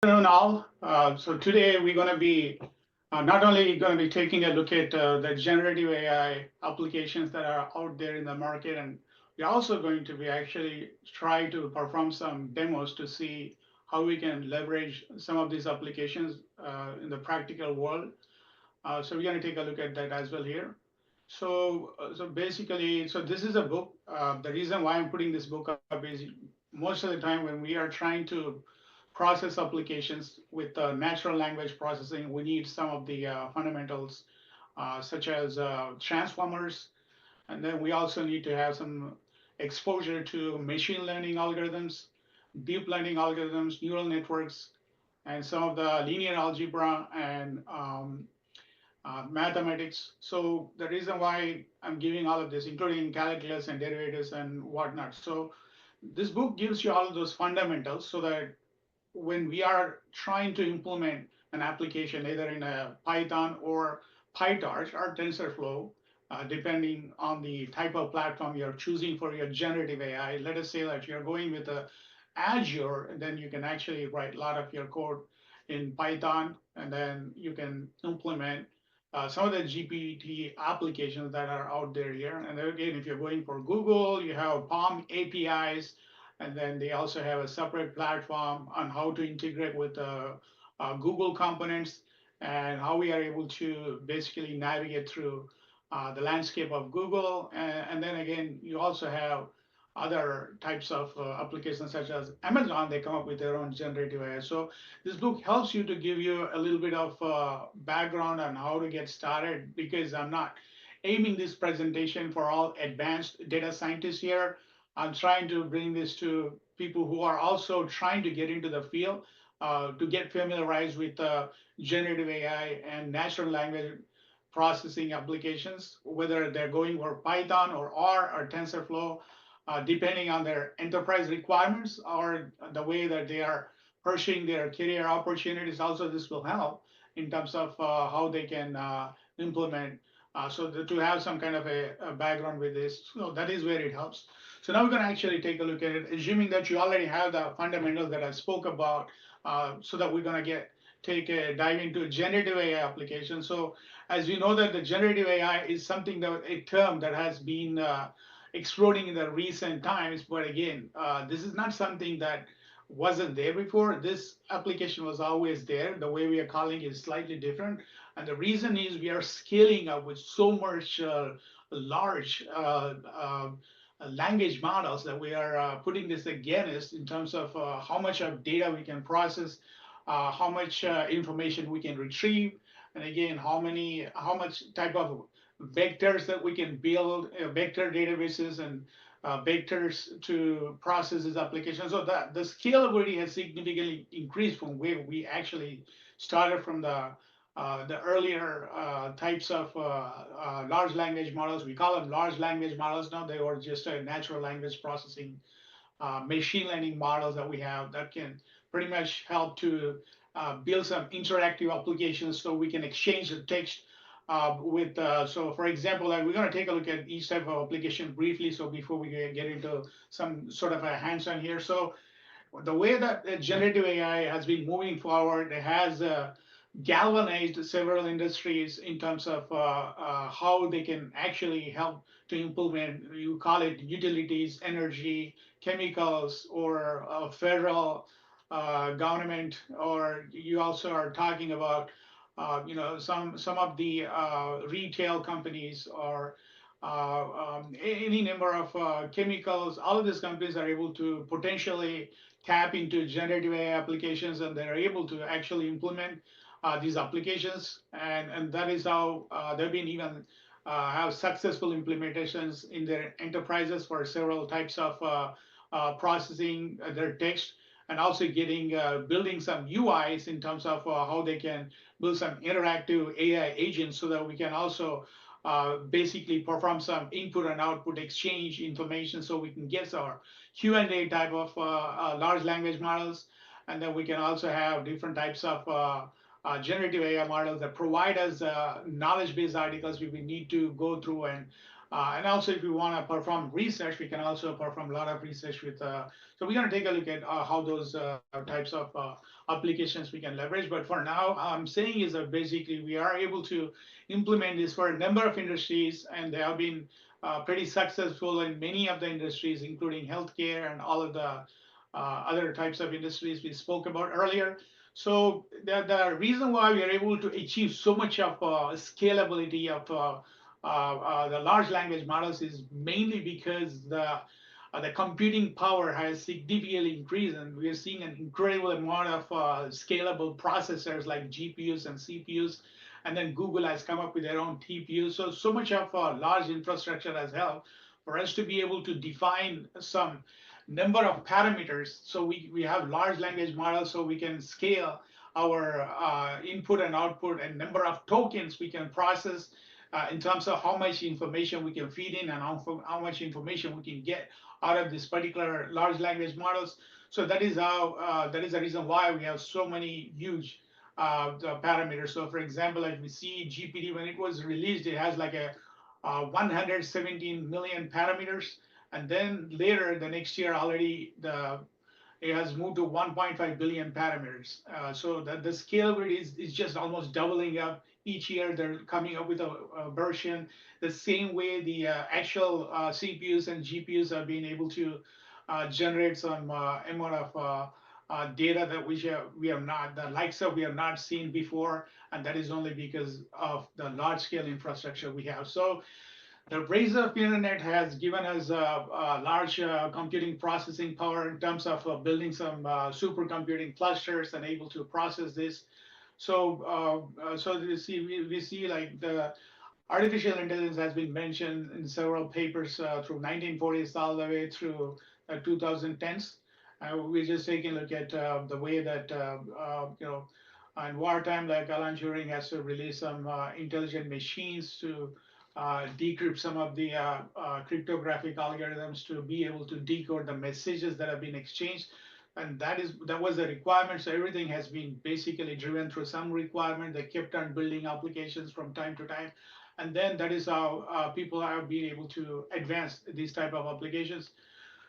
Afternoon, all. So today we're going to be not only going to be taking a look at the generative AI applications that are out there in the market, and we're also going to be actually try to perform some demos to see how we can leverage some of these applications in the practical world. So we're going to take a look at that as well here. So basically, so this is a book. The reason why I'm putting this book up is most of the time when we are trying to process applications with natural language processing, we need some of the fundamentals such as transformers, and then we also need to have some exposure to machine learning algorithms, deep learning algorithms, neural networks, and some of the linear algebra and mathematics. So the reason why I'm giving all of this, including calculus and derivatives and whatnot. So this book gives you all of those fundamentals so that when we are trying to implement an application, either in a Python or PyTorch or TensorFlow, depending on the type of platform you're choosing for your generative AI. Let us say that you're going with a Azure, and then you can actually write a lot of your code in Python, and then you can implement some of the GPT applications that are out there here. And then again, if you're going for Google, you have PaLM APIs, and then they also have a separate platform on how to integrate with Google components and how we are able to basically navigate through the landscape of Google. And then again, you also have other types of applications such as Amazon. They come up with their own generative AI. So this book helps you to give you a little bit of background on how to get started, because I'm not aiming this presentation for all advanced data scientists here. I'm trying to bring this to people who are also trying to get into the field, to get familiarized with generative AI and natural language processing applications, whether they're going for Python or R or TensorFlow, depending on their enterprise requirements or the way that they are pursuing their career opportunities. Also, this will help in terms of how they can implement. To have some kind of a background with this, so that is where it helps. So now we're going to actually take a look at it, assuming that you already have the fundamentals that I spoke about, so that we're going to take a dive into generative AI application. So as we know that the generative AI is something that a term that has been exploding in the recent times. But again, this is not something that wasn't there before. This application was always there. The way we are calling it is slightly different. And the reason is we are scaling up with so much large language models that we are putting this against in terms of how much of data we can process, how much information we can retrieve, and again, how much type of vectors that we can build, vector databases and vectors to process this application. So that the scalability has significantly increased from where we actually started from the earlier types of large language models. We call them large language models now. They were just a natural language processing machine learning models that we have that can pretty much help to build some interactive applications so we can exchange the text so for example, like we're going to take a look at each type of application briefly. So before we get into some sort of a hands-on here. So the way that generative AI has been moving forward, it has galvanized several industries in terms of how they can actually help to implement, you call it utilities, energy, chemicals, or federal government, or you also are talking about some of the retail companies or any number of chemicals. All of these companies are able to potentially tap into generative AI applications, and they're able to actually implement these applications, and that is how they've been even have successful implementations in their enterprises for several types of processing their text, and also getting building some UIs in terms of how they can build some interactive AI agents so that we can also basically perform some input and output exchange information so we can get our Q&A type of large language models. And then we can also have different types of generative AI models that provide us knowledge-based articles we need to go through, and also if we want to perform research, we can also perform a lot of research with. So we're going to take a look at how those types of applications we can leverage. But for now, I'm saying is that basically we are able to implement this for a number of industries, and they have been pretty successful in many of the industries, including healthcare and all of the other types of industries we spoke about earlier. So the reason why we are able to achieve so much of scalability of the large language models is mainly because the computing power has significantly increased, and we are seeing an incredible amount of scalable processors like GPUs and CPUs, and then Google has come up with their own TPUs. So much of large infrastructure has helped for us to be able to define some number of parameters. So we have large language models, so we can scale our input and output and number of tokens we can process in terms of how much information we can feed in and how much information we can get out of this particular large language models. So that is the reason why we have so many huge the parameters. So for example, like we see GPT when it was released, it has like a 117 million parameters, and then later the next year already it has moved to 1.5 billion parameters. So that the scalability is just almost doubling up each year. They're coming up with a version. The same way the actual CPUs and GPUs are being able to generate some amount of data that we have not, the likes of we have not seen before, and that is only because of the large scale infrastructure we have. So the rise of internet has given us large computing processing power in terms of building some supercomputing clusters and able to process this. So we see like the artificial intelligence has been mentioned in several papers through 1940s all the way through 2010s. We're just taking a look at the way that in wartime, like Alan Turing has to release some intelligent machines to decrypt some of the cryptographic algorithms to be able to decode the messages that have been exchanged, and that was the requirement. So everything has been basically driven through some requirement. They kept on building applications from time to time, and then that is how people have been able to advance these type of applications.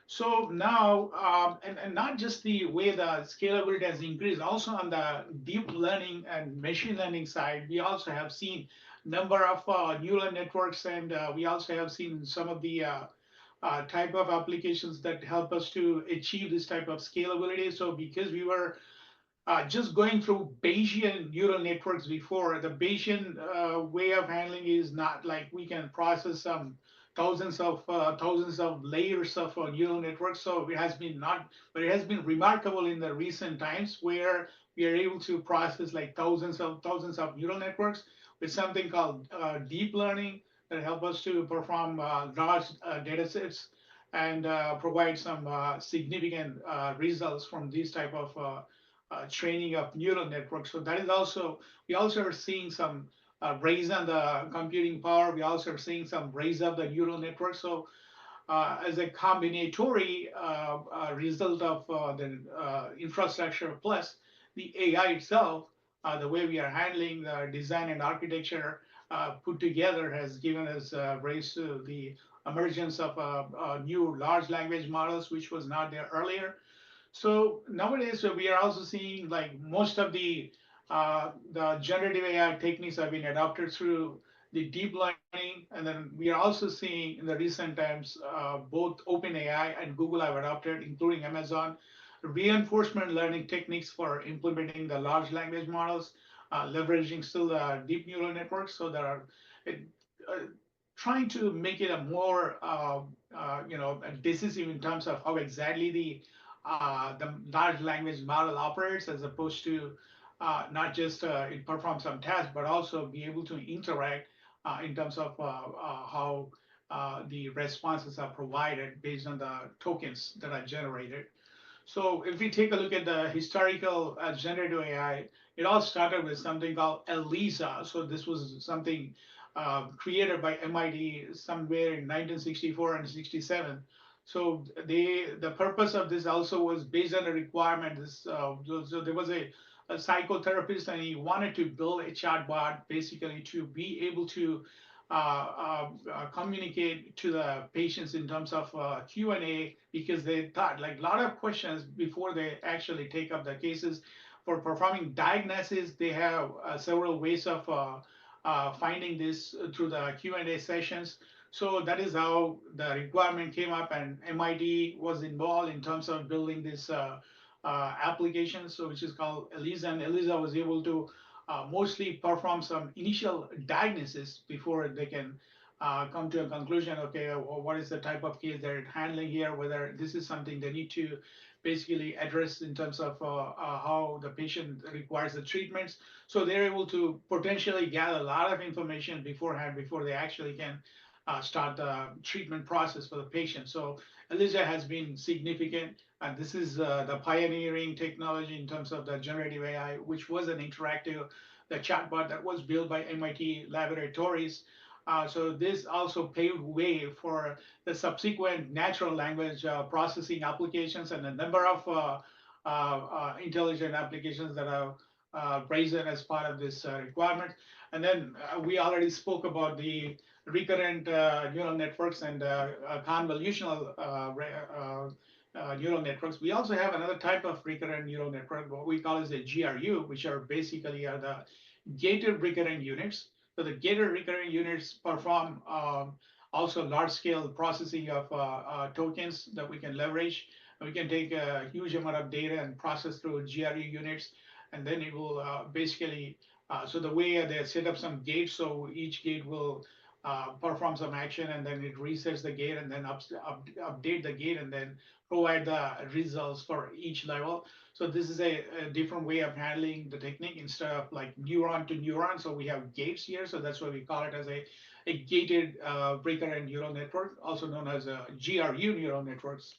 So now, and not just the way the scalability has increased, also on the deep learning and machine learning side, we also have seen number of neural networks, and we also have seen some of the type of applications that help us to achieve this type of scalability. So because we were just going through Bayesian neural networks before, the Bayesian way of handling is not like we can process some thousands of layers of neural networks. So it has been not, but it has been remarkable in the recent times where we are able to process like thousands of neural networks with something called deep learning that help us to perform large data sets and provide some significant results from these type of training of neural networks. So that is also, we also are seeing some raise on the computing power. We also are seeing some raise of the neural network. So as a combinatory result of the infrastructure plus the AI itself, the way we are handling the design and architecture put together has given us raise to the emergence of new large language models, which was not there earlier. So nowadays we are also seeing like most of the generative AI techniques have been adopted through the deep learning, and then we are also seeing in the recent times both OpenAI and Google have adopted, including Amazon, reinforcement learning techniques for implementing the large language models, leveraging still deep neural networks. So there are it, uh, trying to make it a more decisive in terms of how exactly the large language model operates, as opposed to not just it performs some tasks, but also be able to interact in terms of how the responses are provided based on the tokens that are generated. So if we take a look at the historical generative AI, it all started with something called ELIZA. So this was something created by MIT somewhere in 1964 and 67. So the purpose of this also was based on a requirement. So there was a a psychotherapist, and he wanted to build a chatbot basically to be able to communicate to the patients in terms of Q&A, because they thought like a lot of questions before they actually take up the cases. For performing diagnosis, they have several ways of finding this through the Q&A sessions. So that is how the requirement came up, and MIT was involved in terms of building this application, so which is called ELISA. And ELISA was able to mostly perform some initial diagnosis before they can come to a conclusion. Okay, what is the type of case they're handling here? Whether this is something they need to basically address in terms of how the patient requires the treatments. So they're able to potentially gather a lot of information beforehand before they actually can start the treatment process for the patient. So ELISA has been significant. And this is the pioneering technology in terms of the generative AI, which was an interactive, the chatbot that was built by MIT laboratories. So this also paved way for the subsequent natural language processing applications and a number of intelligent applications that are risen as part of this requirement. And then we already spoke about the recurrent neural networks and convolutional neural networks. We also have another type of recurrent neural network, what we call as a GRU, which are basically the gated recurrent units. So the gated recurrent units perform also large-scale processing of tokens that we can leverage. We can take a huge amount of data and process through GRU units, and then it will basically, so the way they set up some gates, so each gate will perform some action, and then it resets the gate, and then update the gate, and then provide the results for each level. So this is a different way of handling the technique instead of like neuron to neuron. So we have gates here. So that's why we call it as a gated recurrent neural network, also known as GRU neural networks.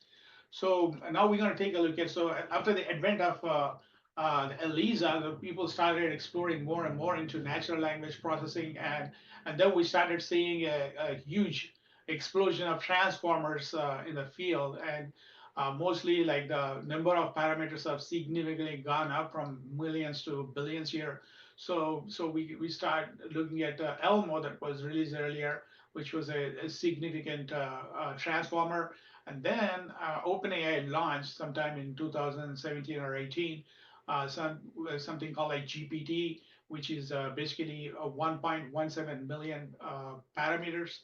So now we're going to take a look at, so after the advent of ELISA, the people started exploring more and more into natural language processing, and then we started seeing a huge explosion of transformers in the field, and mostly like the number of parameters have significantly gone up from millions to billions here. So we start looking at Elmo that was released earlier, which was a significant transformer. And then OpenAI launched sometime in 2017 or 18 something called like GPT, which is basically 1.17 million parameters.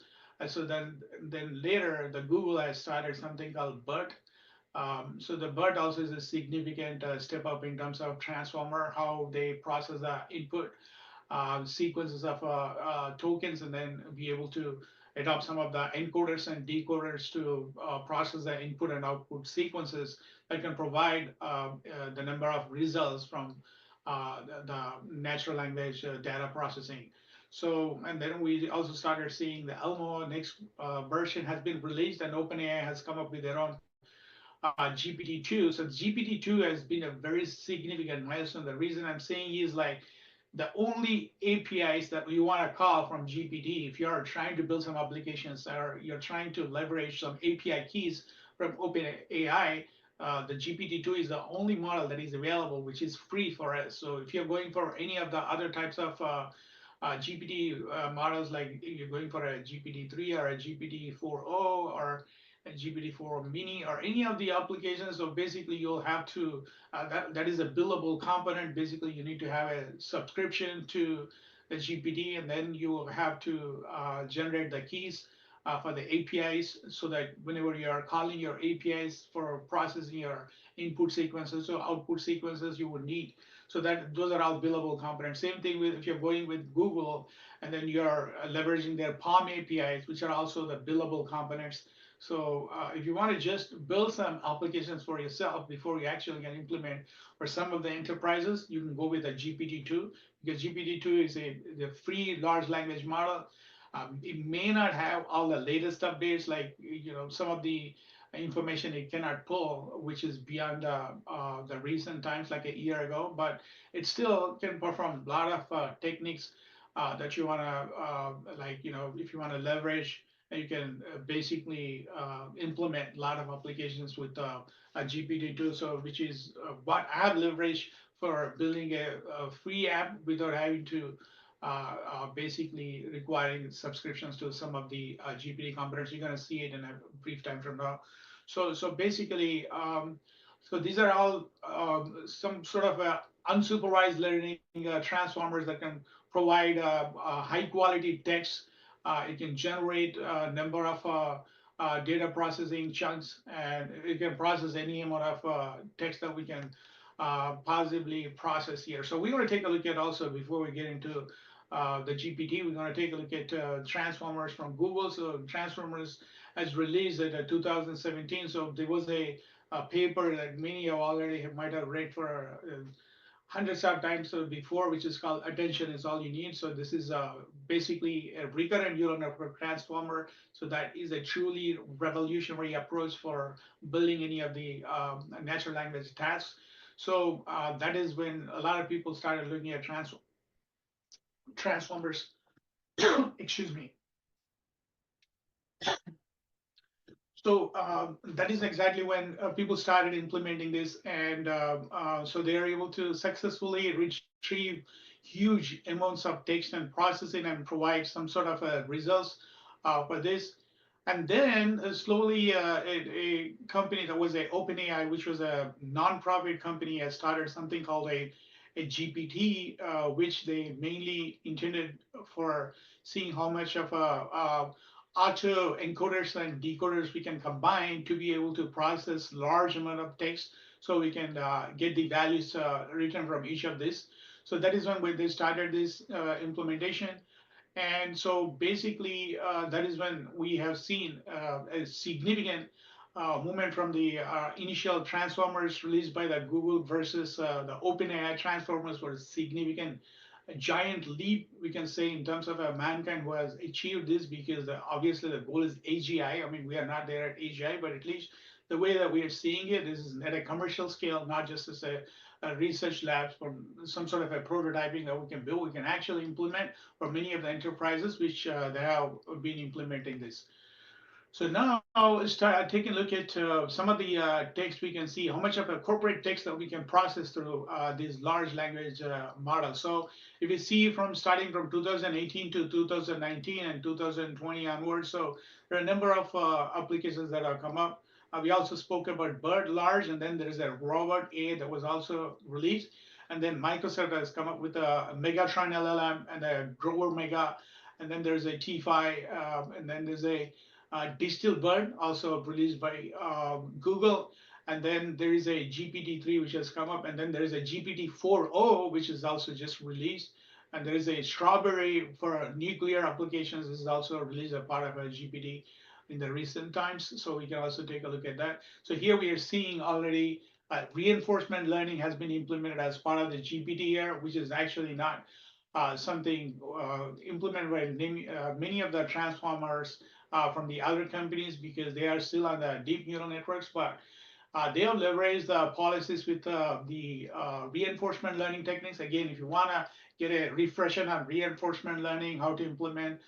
So then later, the Google has started something called BERT. So the BERT also is a significant step up in terms of transformer, how they process the input sequences of tokens, and then be able to adopt some of the encoders and decoders to process the input and output sequences that can provide the number of results from the natural language data processing. So, and then we also started seeing the Elmo next version has been released, and OpenAI has come up with their own GPT-2. So GPT-2 has been a very significant milestone. The reason I'm saying is like the only APIs that you want to call from GPT, if you're trying to build some applications or you're trying to leverage some API keys from OpenAI, the GPT-2 is the only model that is available, which is free for us. So if you're going for any of the other types of GPT models, like you're going for a GPT-3 or a GPT-4o or a GPT-4 mini or any of the applications, so basically you'll have to, that is a billable component. Basically, you need to have a subscription to the GPT, and then you will have to generate the keys for the APIs, so that whenever you are calling your APIs for processing your input sequences or output sequences, you would need. So that those are all billable components. Same thing with if you're going with Google, and then you're leveraging their PaLM APIs, which are also the billable components. So if you want to just build some applications for yourself before you actually can implement for some of the enterprises, you can go with a GPT-2, because GPT-2 is the free large language model. It may not have all the latest updates, like some of the information it cannot pull, which is beyond the recent times, like a year ago, but it still can perform a lot of techniques that you want to if you want to leverage, you can basically implement a lot of applications with a GPT-2. So which is what I have leveraged for building a free app without having to basically requiring subscriptions to some of the GPT components. You're going to see it in a brief time from now. So basically, so these are all some sort of unsupervised learning transformers that can provide high quality text. It can generate a number of data processing chunks, and it can process any amount of text that we can possibly process here. So we're going to take a look at also, before we get into the GPT, we're going to take a look at transformers from Google. So transformers has released it in 2017. So there was a paper that many of already might have read for hundreds of times before, which is called Attention is All You Need. So this is basically a recurrent neural network transformer. So that is a truly revolutionary approach for building any of the natural language tasks. So that is when a lot of people started looking at transformers. Excuse me. So that is exactly when people started implementing this, and so they are able to successfully retrieve huge amounts of text and process it and provide some sort of results for this. And then slowly, a company that was a OpenAI, which was a non-profit company, has started something called a GPT, which they mainly intended for seeing how much of a auto encoders and decoders we can combine to be able to process large amount of text, so we can get the values written from each of this. So that is when they started this implementation. And so basically, that is when we have seen a significant movement from the initial transformers released by the Google versus the OpenAI transformers, were significant, a giant leap, we can say, in terms of mankind who has achieved this, because obviously the goal is AGI. I mean, we are not there at AGI, but at least the way that we are seeing it, this is at a commercial scale, not just as a research labs for some sort of a prototyping that we can build, we can actually implement for many of the enterprises which they have been implementing this. So now start taking a look at some of the text. We can see how much of a corporate text that we can process through these large language models. So if you see from starting from 2018 to 2019 and 2020 onwards, so there are a number of applications that have come up. We also spoke about Bird Large, and then there is a Robot A that was also released. And then Microsoft has come up with a Megatron LLM and a Grover Mega. And then there's a T5, and then there's a Digital Bird, also released by Google. And then there is a GPT-3 which has come up, and then there is a GPT-4o which is also just released. And there is a Strawberry for nuclear applications. This is also released as part of a GPT in the recent times. So we can also take a look at that. So here we are seeing already reinforcement learning has been implemented as part of the GPT here, which is actually not something implemented by many of the transformers from the other companies, because they are still on the deep neural networks, but they have leveraged the policies with the reinforcement learning techniques. Again, if you want to get a refresher on reinforcement learning, how to implement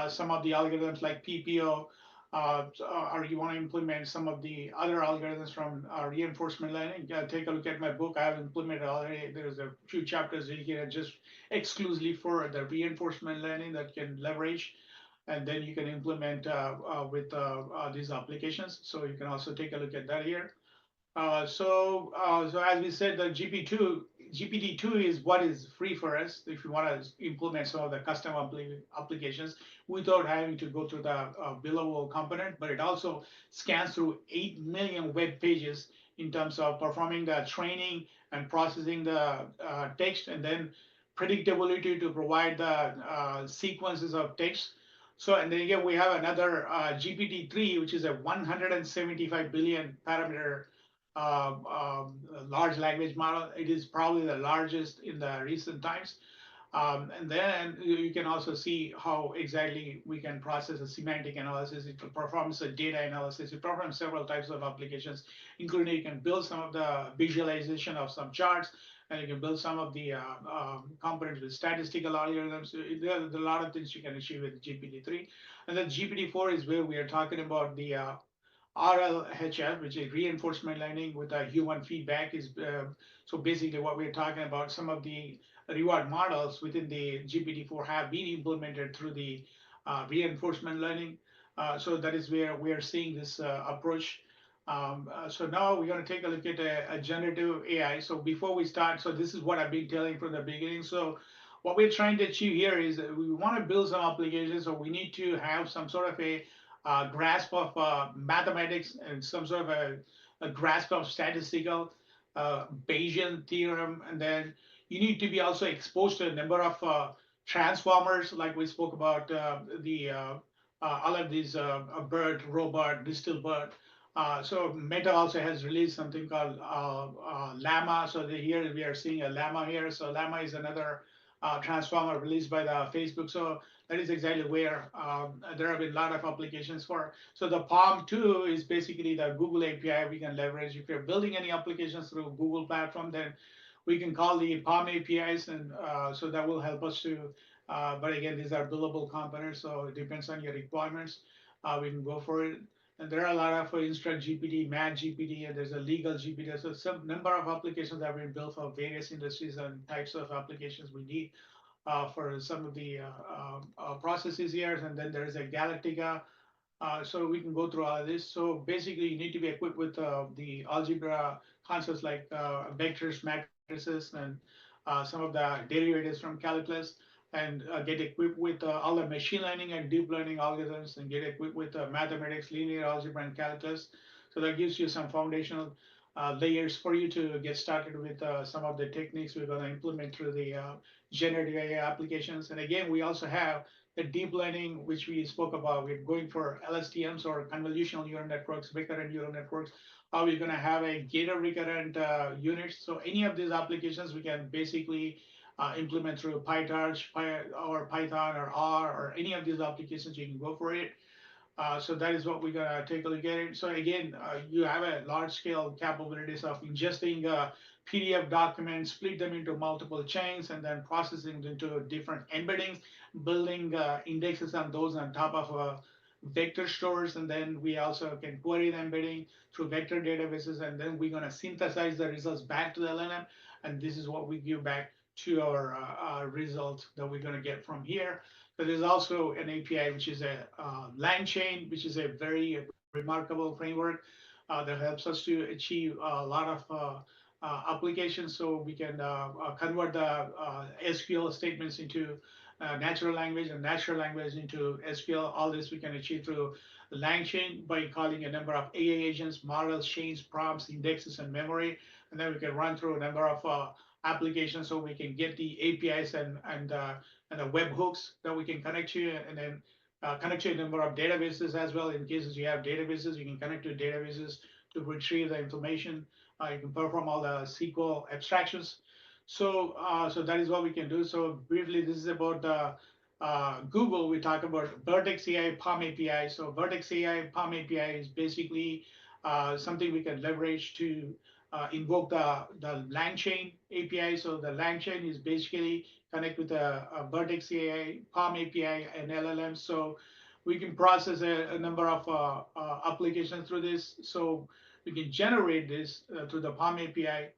some of the algorithms like PPO, or you want to implement some of the other algorithms from reinforcement learning, take a look at my book. I have implemented already. There's a few chapters dedicated just exclusively for the reinforcement learning that can leverage, and then you can implement with these applications. So you can also take a look at that here. So as we said, the GPT-2 is what is free for us if you want to implement some of the custom applications without having to go through the billable component. But it also scans through 8 million web pages in terms of performing the training and processing the text, and then predictability to provide the sequences of text. So, and then again, we have another GPT-3, which is a 175 billion parameter large language model. It is probably the largest in the recent times. And then you can also see how exactly we can process a semantic analysis. It performs a data analysis. It performs several types of applications, including you can build some of the visualization of some charts, and you can build some of the components with statistical algorithms. There's a lot of things you can achieve with GPT-3. And then GPT-4 is where we are talking about the RLHF, which is reinforcement learning with a human feedback, is so basically what we're talking about. Some of the reward models within the GPT-4 have been implemented through the reinforcement learning. So that is where we are seeing this approach. So now we're going to take a look at a generative AI. So before we start, so this is what I've been telling from the beginning. So what we're trying to achieve here is that we want to build some applications, so we need to have some sort of a grasp of mathematics and some sort of a grasp of statistical Bayesian theorem, and then you need to be also exposed to a number of transformers, like we spoke about the all of these bird, robot, digital bird. So Meta also has released something called Llama. So here we are seeing a Llama here. So Llama is another transformer released by the Facebook. So that is exactly where there have been a lot of applications for. So the Palm 2 is basically the Google API we can leverage. If you're building any applications through Google platform, then we can call the Palm APIs, and so that will help us to. But again, these are billable components, so it depends on your requirements. We can go for it. And there are a lot of Instruct GPT, Math GPT, and there's a legal GPT. So some number of applications that have been built for various industries and types of applications we need for some of the processes here. And then there is a Galactica. So we can go through all of this. So basically, you need to be equipped with the algebra concepts like vectors, matrices, and some of the derivatives from calculus, and get equipped with all the machine learning and deep learning algorithms, and get equipped with mathematics, linear algebra, and calculus. So that gives you some foundational layers for you to get started with some of the techniques we're going to implement through the generative AI applications. And again, we also have the deep learning, which we spoke about. We're going for LSTMs, or convolutional neural networks, recurrent neural networks. Are we going to have a gated recurrent units? So any of these applications we can basically implement through PyTorch, or Python, or R, or any of these applications. You can go for it. So that is what we're gonna take a look at it. So again, you have a large scale capabilities of ingesting PDF documents, split them into multiple chains, and then processing them into different embeddings, building indexes on those on top of vector stores, and then we also can query the embedding through vector databases, and then we're gonna synthesize the results back to the LLM, and this is what we give back to our results that we're gonna get from here. But there's also an API, which is a LangChain, which is a very remarkable framework that helps us to achieve a lot of applications. So we can convert the SQL statements into natural language, and natural language into SQL. All this we can achieve through LangChain by calling a number of AI agents, models, chains, prompts, indexes, and memory. And then we can run through a number of applications, so we can get the APIs and the webhooks that we can connect to, and then connect to a number of databases as well. In cases you have databases, you can connect to databases to retrieve the information. You can perform all the SQL abstractions. So that is what we can do. So briefly, this is about Google. We talk about Vertex AI, Palm API. So Vertex AI, Palm API is basically something we can leverage to invoke the LangChain API. So the LangChain is basically connect with a Vertex AI, Palm API, and LLM. So we can process a number of applications through this. So we can generate this through the Palm API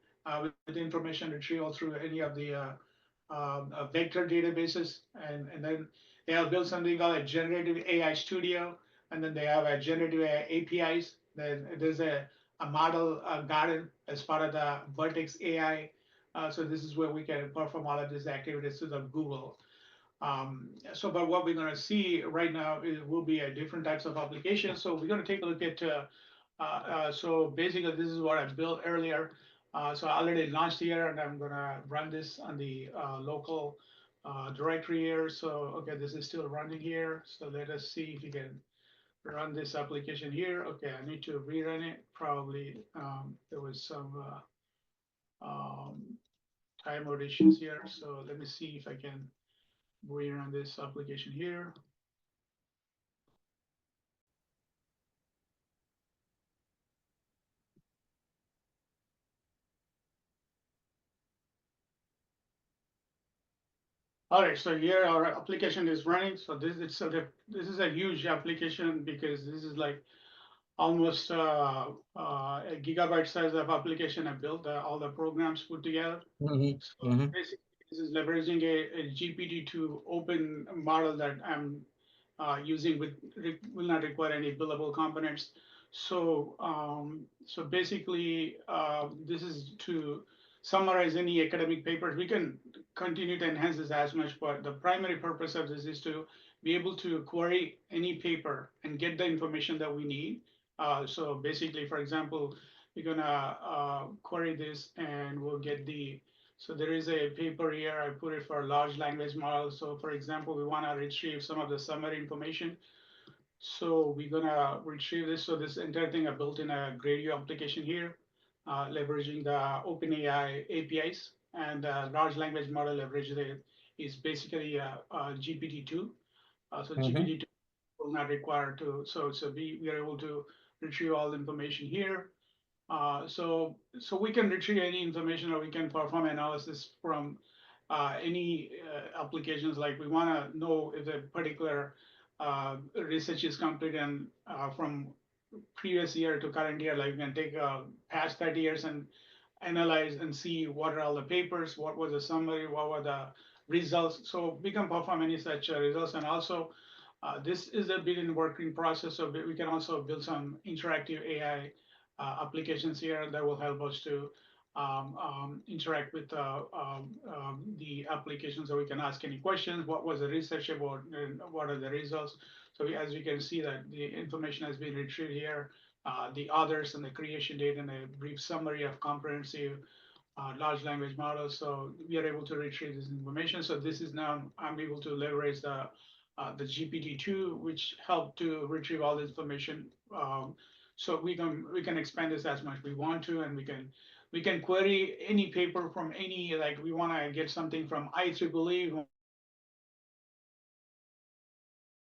with information retrieval through any of the vector databases. And then they have built something called a generative AI studio. And then they have a generative AI APIs. Then there's a model garden as part of the Vertex AI. So this is where we can perform all of these activities through the Google. So, but what we're going to see right now will be different types of applications. So we're going to take a look at. So basically, this is what I built earlier. So I already launched here, and I'm going to run this on the local directory here. So okay, this is still running here. So let us see if we can run this application here. Okay, I need to rerun it. Probably there was some um, timeout issues here. So let me see if I can rerun this application here. All right, so here our application is running. So this is a huge application, because this is like almost a gigabyte size of application I built, all the programs put together. Mm-hmm. So Mm-hmm. basically, this is leveraging a GPT-2 open model that I'm using with will not require any billable components. So basically, this is to summarize any academic papers. We can continue to enhance this as much, but the primary purpose of this is to be able to query any paper and get the information that we need. So basically, for example, we're gonna query this and we'll get the, so there is a paper here, I put it for large language model. So for example, we wanna retrieve some of the summary information. So we're gonna retrieve this. So this entire thing I built in a Gradio application here, leveraging the OpenAI APIs, and large language model leverage is basically GPT-2. So Mm-hmm. GPT-2 will not require to, so we are able to retrieve all the information here. So we can retrieve any information, or we can perform analysis from any applications. Like we want to know if a particular research is complete and from previous year to current year, like we can take past 30 years and analyze and see what are all the papers, what was the summary, what were the results. So we can perform any such results. And also, this is a bit in working process, so we can also build some interactive AI applications here that will help us to interact with the applications, so we can ask any questions. What was the research about, and what are the results? So as you can see that the information has been retrieved here, the authors and the creation date and a brief summary of comprehensive large language models. So we are able to retrieve this information. So this is now I'm able to leverage the GPT-2, which helped to retrieve all the information. So we can expand this as much we want to, and we can query any paper from any, like we want to get something from IEEE, we want